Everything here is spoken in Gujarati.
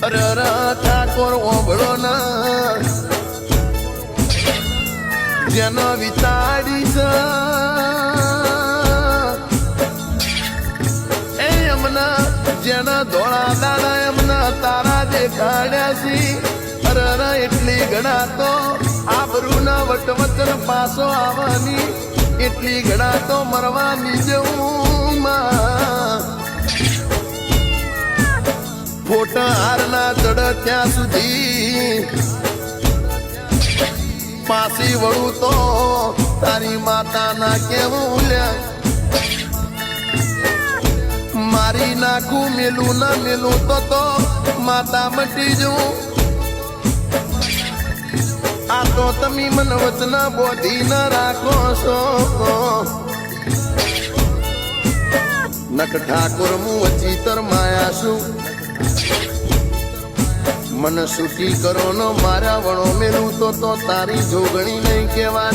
અરે ઠાકોર ઓભળો ના જેનો વિતાડી છે એ એમના જેના ધોળા દાડા એમના તારા દેખાડ્યા છે અરે એટલી ઘણા તો આબરૂના વટવચન પાસો આવવાની એટલી ઘણા તો મરવાની જવું ફોટા હારના ચડ ત્યાં સુધી પાસી વળું તો તારી માતાના કેવું લ્યા મારી નાખું મેલું ના મેલું તો માતા મટી જવું આ તો તમે મન વચના બોધી ના રાખો છો નખ ઠાકોર હું વચીતર માયા છું મન સુખી કરો નો મારા વણો મેલું તો તારી જોગણી નહીં કહેવાય